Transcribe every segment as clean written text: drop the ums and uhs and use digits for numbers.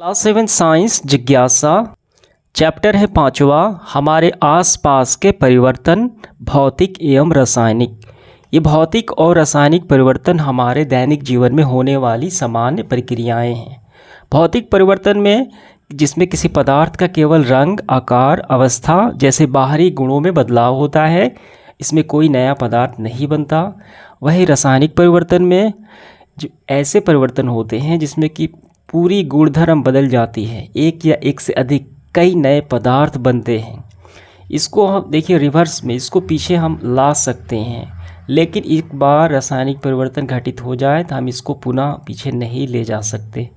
Class 7 science जिज्ञासा chapter है 5वां हमारे आसपास के परिवर्तन भौतिक एवं रासायनिक। ये भौतिक और रासायनिक परिवर्तन हमारे दैनिक जीवन में होने वाली सामान्य प्रक्रियाएं हैं। भौतिक परिवर्तन में जिसमें किसी पदार्थ का केवल रंग, आकार, अवस्था जैसे बाहरी गुणों में बदलाव होता है, इसमें कोई नया पदार्थ नहीं बनता। वही रासायनिक परिवर्तन में जो ऐसे परिवर्तन होते हैं जिसमें कि पूरी गुणधर्म बदल जाती है, एक या एक से अधिक कई नए पदार्थ बनते हैं। इसको हम देखिए रिवर्स में, इसको पीछे हम ला सकते हैं, लेकिन एक बार रासायनिक परिवर्तन घटित हो जाए तो हम इसको पुनः पीछे नहीं ले जा सकते।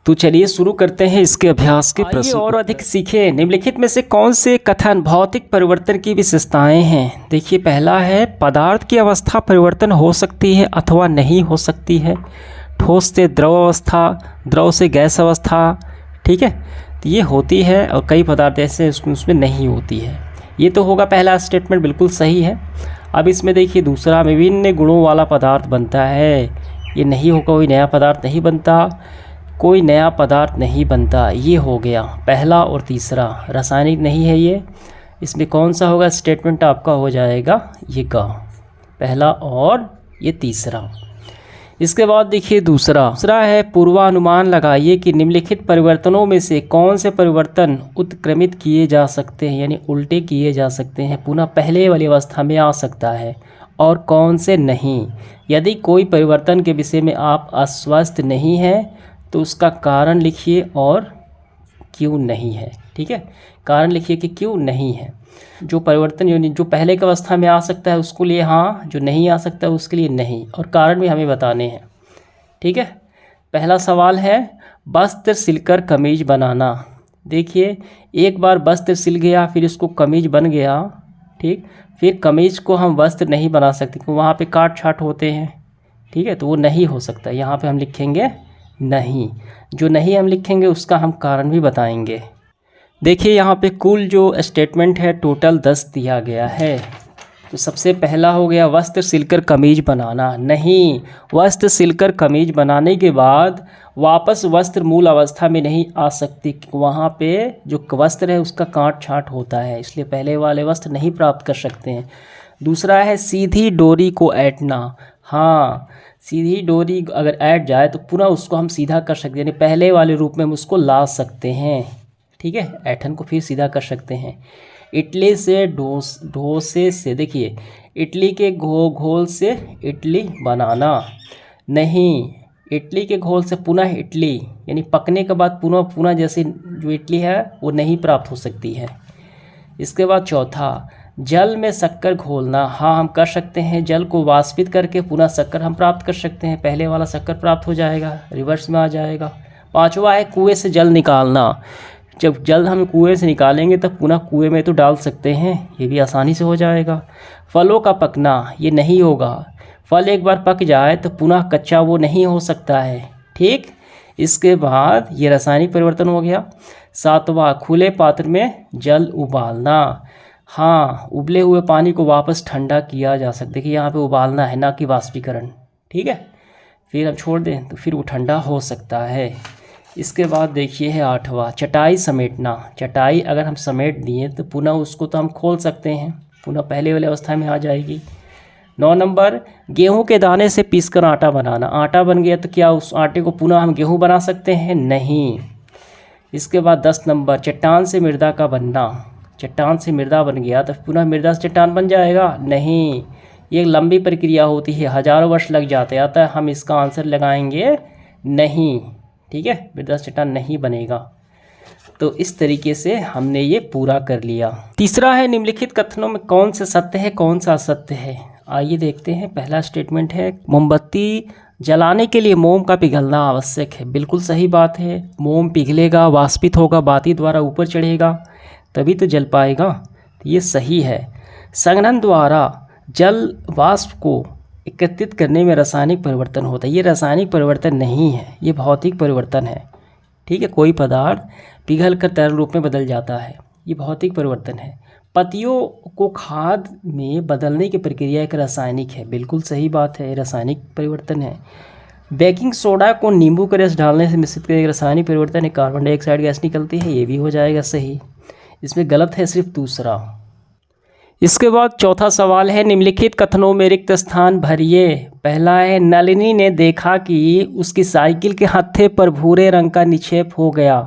तो चलिए शुरू करते हैं इसके अभ्यास के प्रश्न और अधिक सीखें। निम्नलिखित में से कौन से कथन भौतिक परिवर्तन की विशेषताएं हैं? देखिए पहला है पदार्थ की अवस्था परिवर्तन हो सकती है अथवा नहीं हो सकती है। ठोस से द्रव अवस्था, द्रव से गैस अवस्था, ठीक है, तो ये होती है और कई पदार्थ ऐसे उसमें नहीं होती है। ये तो होगा पहला स्टेटमेंट, बिल्कुल सही है। अब इसमें देखिए दूसरा, विभिन्न गुणों वाला पदार्थ बनता है, ये नहीं होगा, कोई नया पदार्थ नहीं बनता, कोई नया पदार्थ नहीं बनता, ये हो गया पहला और तीसरा। रासायनिक नहीं है ये, इसमें कौन सा होगा स्टेटमेंट आपका हो जाएगा ये का, पहला और ये तीसरा। इसके बाद देखिए दूसरा है पूर्वानुमान लगाइए कि निम्नलिखित परिवर्तनों में से कौन से परिवर्तन उत्क्रमित किए जा सकते हैं, यानी उल्टे किए जा सकते हैं, पुनः पहले वाली अवस्था में आ सकता है, और कौन से नहीं। यदि कोई परिवर्तन के विषय में आप आश्वस्त नहीं हैं तो उसका कारण लिखिए और क्यों नहीं है, ठीक है, कारण लिखिए कि क्यों नहीं है। जो परिवर्तन जो पहले की अवस्था में आ सकता है उसको लिए हाँ, जो नहीं आ सकता उसके लिए नहीं, और कारण भी हमें बताने हैं, ठीक है। पहला सवाल है वस्त्र सिलकर कमीज बनाना। देखिए एक बार वस्त्र सिल गया फिर इसको कमीज बन गया, ठीक, फिर कमीज को हम वस्त्र नहीं बना सकते क्योंकि वहाँ पे काट छाट होते हैं, ठीक है, तो वो नहीं हो सकता। यहाँ पे हम लिखेंगे नहीं, जो नहीं हम लिखेंगे उसका हम कारण भी बताएंगे। देखिए यहाँ पे कुल जो स्टेटमेंट है टोटल 10 दिया गया है। तो सबसे पहला हो गया वस्त्र सिलकर कमीज बनाना। नहीं, वस्त्र सिलकर कमीज बनाने के बाद वापस वस्त्र मूल अवस्था में नहीं आ सकती, वहाँ पे जो वस्त्र है उसका काट छाट होता है, इसलिए पहले वाले वस्त्र नहीं प्राप्त कर सकते हैं। दूसरा है सीधी डोरी को ऐंठना। हाँ, सीधी डोरी अगर ऐंठ जाए तो पुनः उसको हम सीधा कर सकते हैं, यानी पहले वाले रूप में हम उसको ला सकते हैं, ठीक है, ऐंठन को फिर सीधा कर सकते हैं। इडली से ढोसे से, देखिए इडली के घोल से इडली बनाना। नहीं, इडली के घोल से पुनः इडली, यानी पकने के बाद पुनः जैसे जो इडली है वो नहीं प्राप्त हो सकती है। इसके बाद चौथा जल में शक्कर घोलना। हाँ, हम कर सकते हैं, जल को वाष्पित करके पुनः शक्कर हम प्राप्त कर सकते हैं, पहले वाला शक्कर प्राप्त हो जाएगा, रिवर्स में आ जाएगा। पांचवा है कुएं से जल निकालना। जब जल हम कुएं से निकालेंगे तब पुनः कुएं में तो डाल सकते हैं, ये भी आसानी से हो जाएगा। फलों का पकना, ये नहीं होगा, फल एक बार पक जाए तो पुनः कच्चा वो नहीं हो सकता है, ठीक। इसके बाद ये रासायनिक परिवर्तन हो गया। सातवां खुले पात्र में जल उबालना। हाँ, उबले हुए पानी को वापस ठंडा किया जा सकता है, देखिए यहाँ पे उबालना है ना कि वाष्पीकरण, ठीक है, फिर हम छोड़ दें तो फिर वो ठंडा हो सकता है। इसके बाद देखिए है आठवां चटाई समेटना। चटाई अगर हम समेट दिए तो पुनः उसको तो हम खोल सकते हैं, पुनः पहले वाली अवस्था में आ जाएगी। 9 नंबर गेहूं के दाने से पीसकर आटा बनाना। आटा बन गया तो क्या उस आटे को पुनः हम गेहूं बना सकते हैं? नहीं। इसके बाद 10 नंबर चट्टान से मृदा का बनना। चट्टान से मृदा बन गया तो पुनः मृदा से चट्टान बन जाएगा? नहीं, ये एक लंबी प्रक्रिया होती है, हज़ारों वर्ष लग जाते हैं, अतः हम इसका आंसर लगाएंगे नहीं, ठीक है, मृदा से चट्टान नहीं बनेगा। तो इस तरीके से हमने ये पूरा कर लिया। तीसरा है निम्नलिखित कथनों में कौन सा सत्य है कौन सा असत्य है। आइए देखते हैं। पहला स्टेटमेंट है मोमबत्ती जलाने के लिए मोम का पिघलना आवश्यक है। बिल्कुल सही बात है, मोम पिघलेगा, वाष्पित होगा, बाती द्वारा ऊपर चढ़ेगा तभी तो जल पाएगा, तो ये सही है। संघनन द्वारा जल वाष्प को एकत्रित करने में रासायनिक परिवर्तन होता है। ये रासायनिक परिवर्तन नहीं है, ये भौतिक परिवर्तन है, ठीक है। कोई पदार्थ पिघल कर तरल रूप में बदल जाता है, ये भौतिक परिवर्तन है। पत्तियों को खाद में बदलने की प्रक्रिया एक रासायनिक है। बिल्कुल सही बात है, रासायनिक परिवर्तन है। बेकिंग सोडा को नींबू का रस डालने से मिश्रित करके रासायनिक परिवर्तन है, कार्बन डाइऑक्साइड गैस निकलती है, ये भी हो जाएगा सही। इसमें गलत है सिर्फ दूसरा। इसके बाद चौथा सवाल है, निम्नलिखित कथनों में रिक्त स्थान भरिए। पहला है, नलिनी ने देखा कि उसकी साइकिल के हत्थे पर भूरे रंग का निक्षेप हो गया।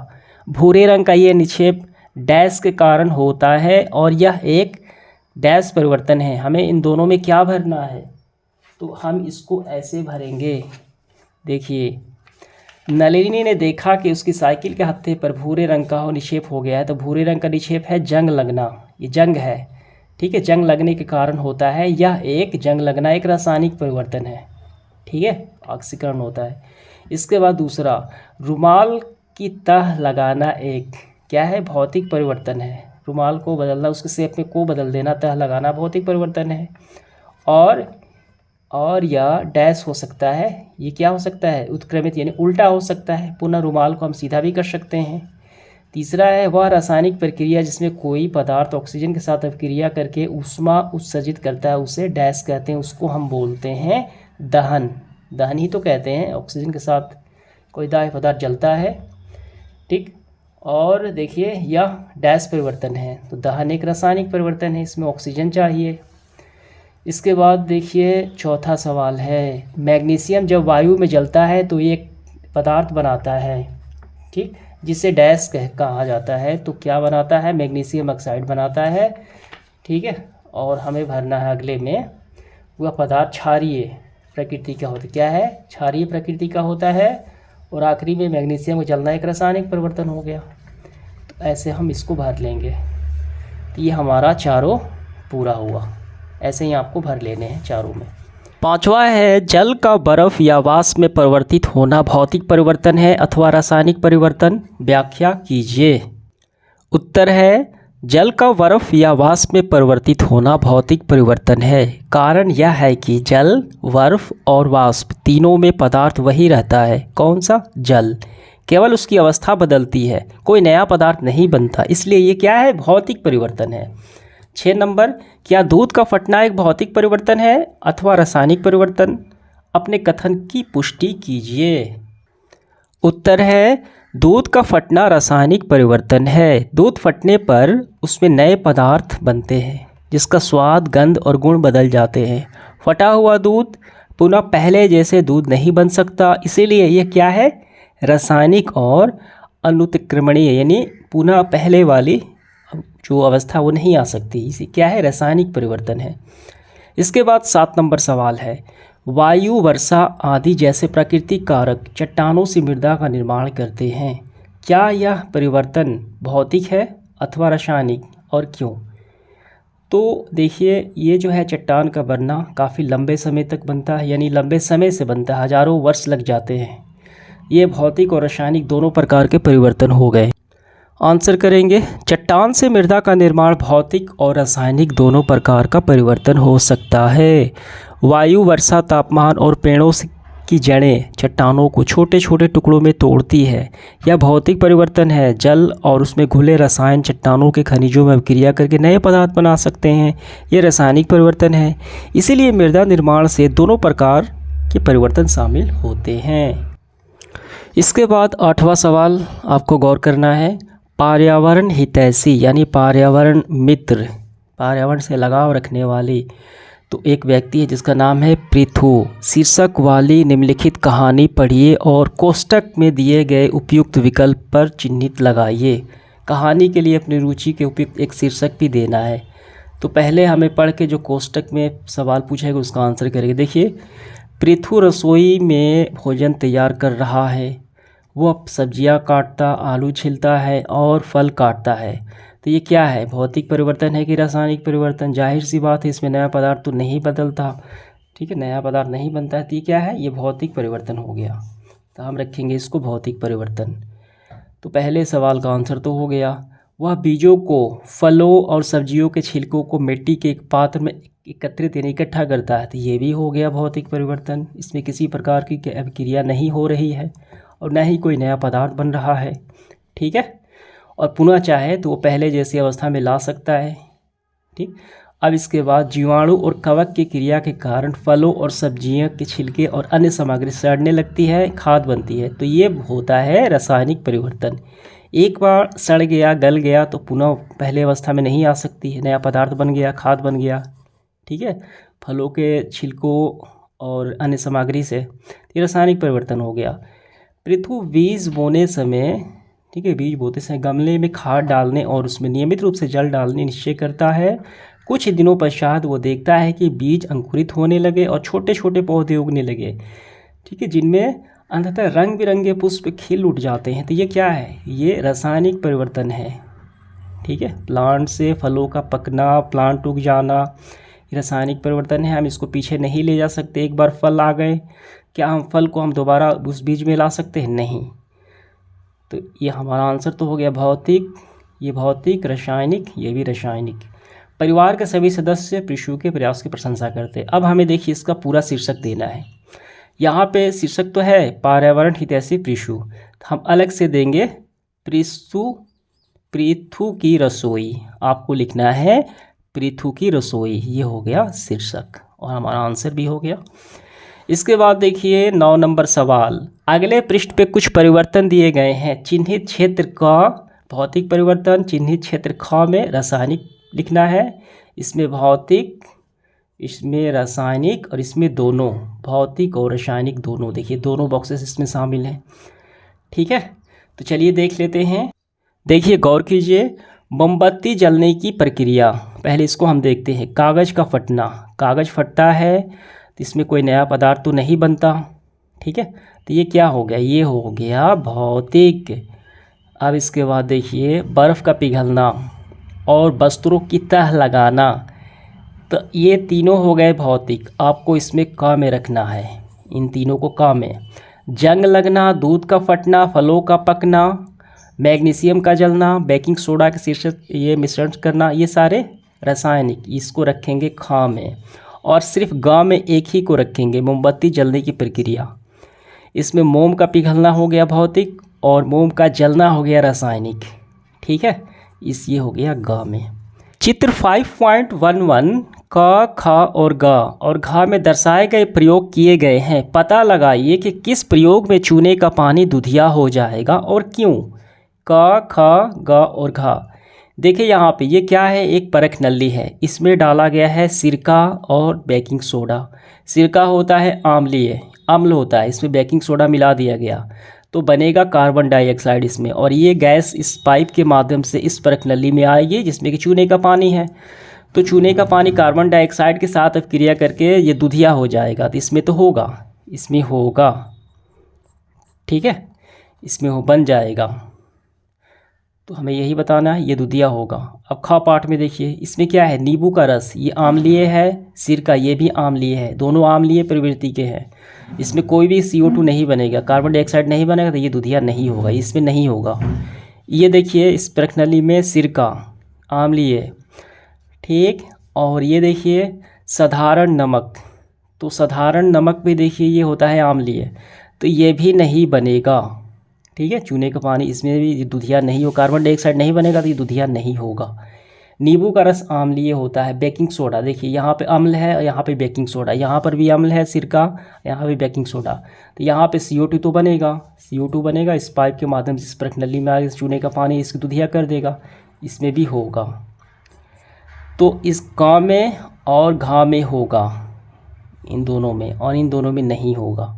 भूरे रंग का ये निक्षेप डैश के कारण होता है और यह एक डैश परिवर्तन है। हमें इन दोनों में क्या भरना है, तो हम इसको ऐसे भरेंगे। देखिए, नलिनी ने देखा कि उसकी साइकिल के हत्थे पर भूरे रंग का निक्षेप हो गया है, तो भूरे रंग का निक्षेप है जंग लगना, ये जंग है, ठीक है, जंग लगने के कारण होता है। यह एक जंग लगना एक रासायनिक परिवर्तन है, ठीक है, ऑक्सीकरण होता है। इसके बाद दूसरा, रुमाल की तह लगाना एक क्या है, भौतिक परिवर्तन है। रुमाल को बदलना, उसके शेप में को बदल देना, तह लगाना भौतिक परिवर्तन है। और यह डैश हो सकता है, ये क्या हो सकता है, उत्क्रमित यानी उल्टा हो सकता है। पुनः रुमाल को हम सीधा भी कर सकते हैं। तीसरा है, वह रासायनिक प्रक्रिया जिसमें कोई पदार्थ ऑक्सीजन के साथ अभिक्रिया करके ऊष्मा उत्सर्जित करता है, उसे डैश कहते हैं, उसको हम बोलते हैं दहन। दहन ही तो कहते हैं, ऑक्सीजन के साथ कोई दाह्य पदार्थ जलता है, ठीक। और देखिए, यह डैश परिवर्तन है, तो दहन एक रासायनिक परिवर्तन है, इसमें ऑक्सीजन चाहिए। इसके बाद देखिए चौथा सवाल है, मैग्नीशियम जब वायु में जलता है तो ये एक पदार्थ बनाता है, ठीक, जिसे डैश कहा जाता है। तो क्या बनाता है, मैग्नीशियम ऑक्साइड बनाता है, ठीक है। और हमें भरना है अगले में, वह पदार्थ क्षारीय प्रकृति का होता है। क्या है, क्षारीय प्रकृति का होता है। और आखिरी में मैग्नीशियम को जलना एक रासायनिक परिवर्तन हो गया। तो ऐसे हम इसको भर लेंगे, तो ये हमारा चारों पूरा हुआ। ऐसे ही आपको भर लेने हैं चारों में। पांचवा है, जल का बर्फ या वाष्प में परिवर्तित होना भौतिक परिवर्तन है अथवा रासायनिक परिवर्तन, व्याख्या कीजिए। उत्तर है, जल का बर्फ या वाष्प में परिवर्तित होना भौतिक परिवर्तन है। कारण यह है कि जल, बर्फ और वाष्प तीनों में पदार्थ वही रहता है। कौन सा, जल, केवल उसकी अवस्था बदलती है, कोई नया पदार्थ नहीं बनता, इसलिए ये क्या है, भौतिक परिवर्तन है। 6 नंबर, क्या दूध का फटना एक भौतिक परिवर्तन है अथवा रासायनिक परिवर्तन, अपने कथन की पुष्टि कीजिए। उत्तर है, दूध का फटना रासायनिक परिवर्तन है। दूध फटने पर उसमें नए पदार्थ बनते हैं जिसका स्वाद, गंध और गुण बदल जाते हैं। फटा हुआ दूध पुनः पहले जैसे दूध नहीं बन सकता, इसीलिए यह क्या है, रासायनिक और अनुत्क्रमणीय, यानी पुनः पहले वाली जो अवस्था वो नहीं आ सकती, इसी क्या है, रासायनिक परिवर्तन है। इसके बाद 7 नंबर सवाल है, वायु, वर्षा आदि जैसे प्राकृतिक कारक चट्टानों से मृदा का निर्माण करते हैं। क्या यह परिवर्तन भौतिक है अथवा रासायनिक और क्यों? तो देखिए, ये जो है चट्टान का बनना काफ़ी लंबे समय तक बनता है, यानी लंबे समय से बनता है, हजारों वर्ष लग जाते हैं। ये भौतिक और रासायनिक दोनों प्रकार के परिवर्तन हो गए। आंसर करेंगे, चट्टान से मृदा का निर्माण भौतिक और रासायनिक दोनों प्रकार का परिवर्तन हो सकता है। वायु, वर्षा, तापमान और पेड़ों की जड़ें चट्टानों को छोटे छोटे टुकड़ों में तोड़ती है, यह भौतिक परिवर्तन है। जल और उसमें घुले रसायन चट्टानों के खनिजों में अभिक्रिया करके नए पदार्थ बना सकते हैं, ये रासायनिक परिवर्तन है। इसीलिए मृदा निर्माण से दोनों प्रकार के परिवर्तन शामिल होते हैं। इसके बाद 8वां सवाल आपको गौर करना है, पर्यावरण हितैषी यानी पर्यावरण मित्र, पर्यावरण से लगाव रखने वाली तो एक व्यक्ति है जिसका नाम है पृथु। शीर्षक वाली निम्नलिखित कहानी पढ़िए और कोष्टक में दिए गए उपयुक्त विकल्प पर चिन्हित लगाइए। कहानी के लिए अपनी रुचि के उपयुक्त एक शीर्षक भी देना है। तो पहले हमें पढ़ के जो कोष्टक में सवाल पूछेगा उसका आंसर करेंगे। देखिए, पृथु रसोई में भोजन तैयार कर रहा है, वो सब्जियां काटता, आलू छिलता है और फल काटता है। तो ये क्या है, भौतिक परिवर्तन है कि रासायनिक परिवर्तन? जाहिर सी बात है, इसमें नया पदार्थ तो नहीं बदलता, ठीक है, नया पदार्थ नहीं बनता है, तो ये क्या है, ये भौतिक परिवर्तन हो गया। तो हम रखेंगे इसको भौतिक परिवर्तन। तो पहले सवाल का आंसर तो हो गया। वह बीजों को, फलों और सब्जियों के छिलकों को मिट्टी के एक पात्र में एकत्रित यानी इकट्ठा करता है, तो ये भी हो गया भौतिक परिवर्तन। इसमें किसी प्रकार की अभिक्रिया नहीं हो रही है और न ही कोई नया पदार्थ बन रहा है, ठीक है। और पुनः चाहे तो वो पहले जैसी अवस्था में ला सकता है, ठीक। अब इसके बाद जीवाणु और कवक की क्रिया के कारण फलों और सब्जियों के छिलके और अन्य सामग्री सड़ने लगती है, खाद बनती है। तो ये होता है रासायनिक परिवर्तन। एक बार सड़ गया, गल गया तो पुनः पहले अवस्था में नहीं आ सकती है, नया पदार्थ बन गया, खाद बन गया। ठीक है, फलों के छिलकों और अन्य सामग्री से ये रासायनिक परिवर्तन हो गया। पृथु बीज बोने समय, ठीक है, बीज बोते समय गमले में खाद डालने और उसमें नियमित रूप से जल डालने निश्चय करता है। कुछ दिनों पश्चात वो देखता है कि बीज अंकुरित होने लगे और छोटे छोटे पौधे उगने लगे, ठीक है, जिनमें अंततः रंग बिरंगे पुष्प खिल उठ जाते हैं। तो ये क्या है? ये रासायनिक परिवर्तन है। ठीक है, प्लांट से फलों का पकना, प्लांट उग जाना, रासायनिक परिवर्तन है। हम इसको पीछे नहीं ले जा सकते। एक बार फल आ गए, क्या हम फल को हम दोबारा उस बीज में ला सकते हैं? नहीं। तो ये हमारा आंसर तो हो गया भौतिक, ये भौतिक, रासायनिक, ये भी रासायनिक। परिवार के सभी सदस्य प्रिशु के प्रयास की प्रशंसा करते हैं। अब हमें देखिए इसका पूरा शीर्षक देना है। यहाँ पे शीर्षक तो है पर्यावरण हितैषी प्रिशु, तो हम अलग से देंगे पृथु की रसोई। आपको लिखना है पृथु की रसोई, ये हो गया शीर्षक और हमारा आंसर भी हो गया। इसके बाद देखिए 9 नंबर सवाल। अगले पृष्ठ पे कुछ परिवर्तन दिए गए हैं। चिन्हित क्षेत्र का भौतिक परिवर्तन, चिन्हित क्षेत्र ख में रासायनिक लिखना है। इसमें भौतिक, इसमें रासायनिक और इसमें दोनों, भौतिक और रासायनिक दोनों। देखिए दोनों बॉक्सेस इसमें शामिल हैं। ठीक है, तो चलिए देख लेते हैं। देखिए गौर कीजिए, मोमबत्ती जलने की प्रक्रिया, पहले इसको हम देखते हैं। कागज़ का फटना, कागज़ फटता है तो इसमें कोई नया पदार्थ तो नहीं बनता। ठीक है, तो ये क्या हो गया? ये हो गया भौतिक। अब इसके बाद देखिए बर्फ़ का पिघलना और वस्त्रों की तह लगाना, तो ये तीनों हो गए भौतिक। आपको इसमें क में रखना है, इन तीनों को क में। जंग लगना, दूध का फटना, फलों का पकना, मैग्नीशियम का जलना, बेकिंग सोडा के शीर्षक ये मिश्रण करना, ये सारे रासायनिक, इसको रखेंगे ख में। और सिर्फ ग में एक ही को रखेंगे, मोमबत्ती जलने की प्रक्रिया। इसमें मोम का पिघलना हो गया भौतिक और मोम का जलना हो गया रासायनिक। ठीक है, ये हो गया ग में। चित्र 5.11 क, ख और ग और घ में दर्शाए गए प्रयोग किए गए हैं। पता लगाइए कि किस प्रयोग में चूने का पानी दूधिया हो जाएगा और क्यों। क, ख, ग और घ। देखिए यहाँ पे ये क्या है? एक परख नली है। इसमें डाला गया है सिरका और बेकिंग सोडा। सिरका होता है आम्लीय, अम्ल होता है, इसमें बेकिंग सोडा मिला दिया गया तो बनेगा कार्बन डाइऑक्साइड इसमें। और ये गैस इस पाइप के माध्यम से इस परख नली में आएगी जिसमें कि चूने का पानी है। तो चूने का पानी कार्बन डाइऑक्साइड के साथ अब क्रिया करके ये दूधिया हो जाएगा। तो इसमें तो होगा, इसमें होगा। ठीक है, इसमें हो बन जाएगा, तो हमें यही बताना है, ये दूधिया होगा। अब ख पाठ में देखिए, इसमें क्या है? नींबू का रस, ये आम्लीय है, सिरका ये भी आम्लीय है, दोनों आम्लीय प्रवृत्ति के हैं। इसमें कोई भी CO2 नहीं बनेगा, कार्बन डाइऑक्साइड नहीं बनेगा, तो ये दूधिया नहीं होगा, इसमें नहीं होगा। ये देखिए इस प्रणाली में सिरका आम्लीय, ठीक। और ये देखिए साधारण नमक, तो साधारण नमक भी देखिए ये होता है आम्लीय, तो ये भी नहीं बनेगा। ठीक है, चूने का पानी इसमें भी दूधिया नहीं हो, कार्बन डाइऑक्साइड नहीं बनेगा तो ये दूधिया नहीं होगा। नींबू का रस आम्लीय होता है। बेकिंग सोडा, देखिए यहाँ पे अम्ल है और यहाँ पे बेकिंग सोडा, यहाँ पर भी अम्ल है सिरका, यहाँ पे बेकिंग सोडा, तो यहाँ पे CO2 तो बनेगा, CO2 बनेगा। इस पाइप के माध्यम से इस प्रणाली में आगे चूने का पानी इसकी दूधिया कर देगा, इसमें भी होगा। तो इस क में और घ में होगा, इन दोनों में, और इन दोनों में नहीं होगा।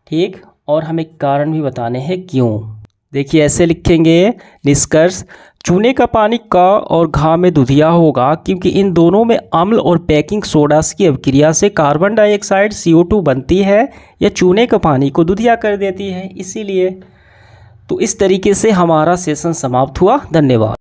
ठीक, और हमें कारण भी बताने हैं क्यों। देखिए ऐसे लिखेंगे निष्कर्ष, चूने का पानी क और घ में दूधिया होगा क्योंकि इन दोनों में अम्ल और बेकिंग सोडा की अभिक्रिया से कार्बन डाइऑक्साइड CO2 बनती है, यह चूने का पानी को दूधिया कर देती है, इसीलिए। तो इस तरीके से हमारा सेशन समाप्त हुआ। धन्यवाद।